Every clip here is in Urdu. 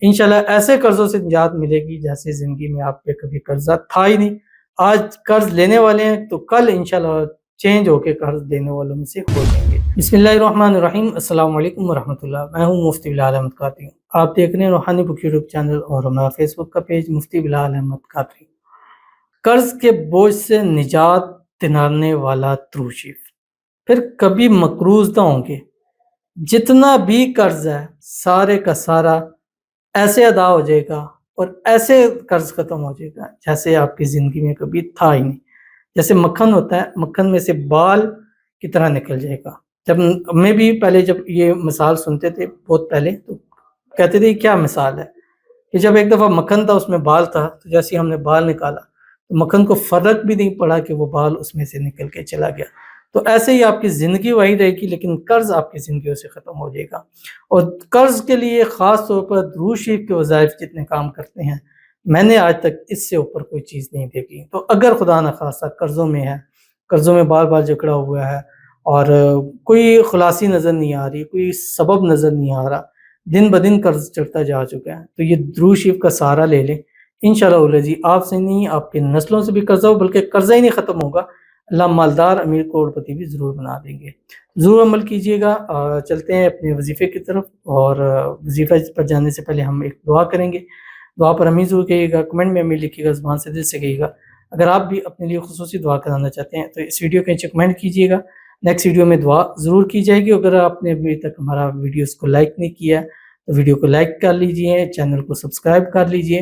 انشاءاللہ ایسے قرضوں سے نجات ملے گی جیسے زندگی میں آپ پہ کبھی قرضہ تھا ہی نہیں۔ آج قرض لینے والے ہیں تو کل انشاءاللہ چینج ہو کے قرض دینے والوں میں سے ہو جائیں گے۔ بسم اللہ الرحمن الرحیم، السلام علیکم ورحمۃ اللہ۔ میں ہوں مفتی بلال احمد قادری، آپ دیکھ رہے ہیں روحانی بک یوٹیوب چینل اور ہمارا فیس بک کا پیج مفتی بلال احمد قادری۔ قرض کے بوجھ سے نجات دلانے والا دروشیف، پھر کبھی مقروض نہ ہوں گے۔ جتنا بھی قرض ہے سارے کا سارا ایسے ادا ہو جائے گا اور ایسے قرض ختم ہو جائے گا جیسے آپ کی زندگی میں کبھی تھا ہی نہیں۔ جیسے مکھن ہوتا ہے، مکھن میں سے بال کی طرح نکل جائے گا۔ جب میں بھی پہلے جب یہ مثال سنتے تھے بہت پہلے تو کہتے تھے یہ کیا مثال ہے، کہ جب ایک دفعہ مکھن تھا اس میں بال تھا، تو جیسے ہم نے بال نکالا تو مکھن کو فرق بھی نہیں پڑا کہ وہ بال اس میں سے نکل کے چلا گیا۔ تو ایسے ہی آپ کی زندگی وہی رہے گی لیکن قرض آپ کی زندگیوں سے ختم ہو جائے گا۔ اور قرض کے لیے خاص طور پر درود شریف کے وظائف جتنے کام کرتے ہیں، میں نے آج تک اس سے اوپر کوئی چیز نہیں دیکھی۔ تو اگر خدا نخواستہ قرضوں میں ہے، قرضوں میں بال بال جکڑا ہوا ہے اور کوئی خلاصی نظر نہیں آ رہی، کوئی سبب نظر نہیں آ رہا، دن بدن قرض چڑھتا جا چکا ہے، تو یہ درود شریف کا سہارا لے لیں۔ انشاءاللہ جی آپ سے نہیں، آپ کے نسلوں سے بھی قرضہ ہو، بلکہ قرضہ ہی نہیں ختم ہوگا، اللہ مالدار امیر کروڑ پتی بھی ضرور بنا دیں گے۔ ضرور عمل کیجیے گا۔ چلتے ہیں اپنے وظیفے کی طرف، اور وظیفہ پر جانے سے پہلے ہم ایک دعا کریں گے۔ دعا پر امین ضرور کہیے گا، کمنٹ میں امین لکھیے گا، زبان سے دل سے کہیے گا۔ اگر آپ بھی اپنے لیے خصوصی دعا کرانا چاہتے ہیں تو اس ویڈیو کے نیچے کمنٹ کیجیے گا، نیکسٹ ویڈیو میں دعا ضرور کی جائے گی۔ اگر آپ نے ابھی تک ہمارا ویڈیوز کو لائک نہیں کیا تو ویڈیو کو لائک کر لیجئے، چینل کو سبسکرائب کر لیجئے۔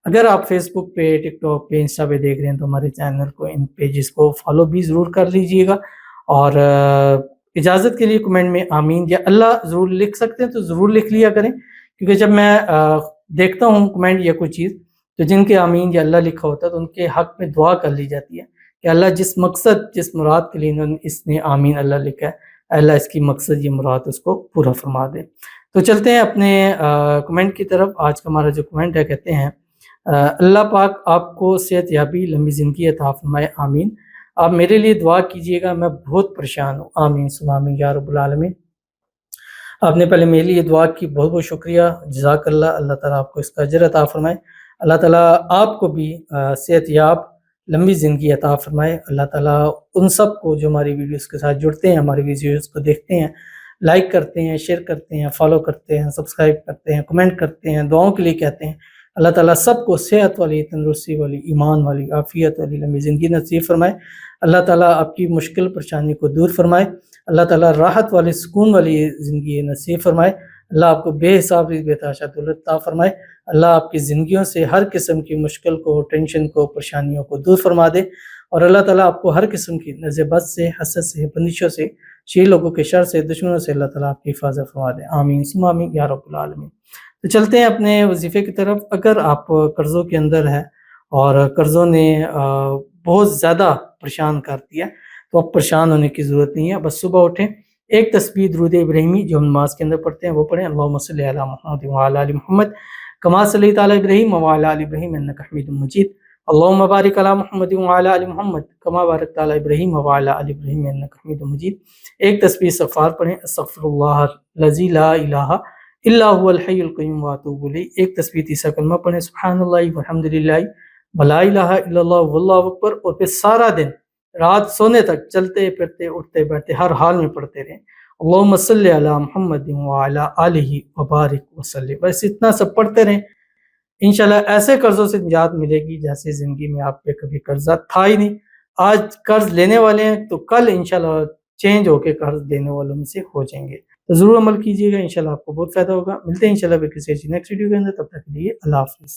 اگر آپ فیس بک پہ، ٹک ٹاک پہ، انسٹا پہ دیکھ رہے ہیں تو ہمارے چینل کو، ان پیجز کو فالو بھی ضرور کر لیجئے گا۔ اور اجازت کے لیے کمنٹ میں آمین یا اللہ ضرور لکھ سکتے ہیں تو ضرور لکھ لیا کریں، کیونکہ جب میں دیکھتا ہوں کمنٹ یا کوئی چیز تو جن کے آمین یا اللہ لکھا ہوتا ہے تو ان کے حق میں دعا کر لی جاتی ہے کہ اللہ جس مقصد، جس مراد کے لیے اس نے آمین اللہ لکھا ہے، اللہ اس کی مقصد یہ مراد اس کو پورا فرما دے۔ تو چلتے ہیں اپنے کمنٹ کی طرف۔ آج کا ہمارا جو کمنٹ ہے، کہتے ہیں اللہ پاک آپ کو صحت یابی، لمبی زندگی عطا فرمائے، آمین۔ آپ میرے لیے دعا کیجیے گا، میں بہت پریشان ہوں، آمین ثم آمین یا رب العالمین۔ آپ نے پہلے میرے لیے دعا کی، بہت بہت شکریہ، جزاک اللہ۔ اللہ تعالیٰ آپ کو اس کا اجر عطا فرمائے، اللہ تعالیٰ آپ کو بھی صحت یاب لمبی زندگی عطا فرمائے۔ اللہ تعالیٰ ان سب کو جو ہماری ویڈیوز کے ساتھ جڑتے ہیں، ہماری ویڈیوز کو دیکھتے ہیں، لائک کرتے ہیں، شیئر کرتے ہیں، فالو کرتے ہیں، سبسکرائب کرتے ہیں، کمنٹ کرتے ہیں، دعاؤں کے لیے کہتے ہیں، اللہ تعالیٰ سب کو صحت والی، تندرستی والی، ایمان والی، عافیت والی لمبی زندگی نصیب فرمائے۔ اللہ تعالیٰ آپ کی مشکل پریشانی کو دور فرمائے، اللہ تعالیٰ راحت والی، سکون والی زندگی نصیب فرمائے، اللہ آپ کو بے حساب بے تحاشا دولت عطا فرمائے، اللہ آپ کی زندگیوں سے ہر قسم کی مشکل کو، ٹینشن کو، پریشانیوں کو دور فرما دے، اور اللہ تعالیٰ آپ کو ہر قسم کی نظر بد سے، حسد سے، بندشوں سے، شیر لوگوں کے شر سے، دشمنوں سے اللہ تعالیٰ آپ کی حفاظت فرما دے، آمین ثم آمین یا رب العالمین۔ تو چلتے ہیں اپنے وظیفے کی طرف۔ اگر آپ قرضوں کے اندر ہے اور قرضوں نے بہت زیادہ پریشان کر دیا تو اب پریشان ہونے کی ضرورت نہیں ہے، بس صبح اٹھیں، ایک تسبیح درود ابراہیمی جو ہم نماز کے اندر پڑھتے ہیں وہ پڑھیں، اللہم صلی علی محمد وعلی آل محمد کما صلیت علی ابراہیم وعلی آل ابراہیم انک حمید مجید، اللہم بارک علی محمد وعلی آل محمد کما بارکت علی ابراہیم وعلی آل ابراہیم انک حمید مجید۔ ایک تسبیح استغفار پڑھیں، استغفر اللہ الذی لا الہ الا هو الحی القیوم واتوب الیہ۔ ایک تسبیح تیسرا کلمہ پڑھیں، سبحان اللہ والحمدللہ ولا الہ الا اللہ واللہ اکبر، اور پھر سارا دن، رات سونے تک چلتے پھرتے اٹھتے بیٹھتے ہر حال میں پڑھتے رہیں، اللہم صلی علی محمد وعلی آلہ وبارک وسلم، بس اتنا سب پڑھتے رہیں۔ انشاءاللہ ایسے قرضوں سے نجات ملے گی جیسے زندگی میں آپ پہ کبھی قرضہ تھا ہی نہیں۔ آج قرض لینے والے ہیں تو کل انشاءاللہ چینج ہو کے قرض دینے والوں میں سے ہو جائیں گے۔ تو ضرور عمل کیجیے گا، انشاءاللہ آپ کو بہت فائدہ ہوگا۔ ملتے ہیں انشاءاللہ کسی نیکسٹ ویڈیو کے اندر، تب تک کے لیے اللہ حافظ۔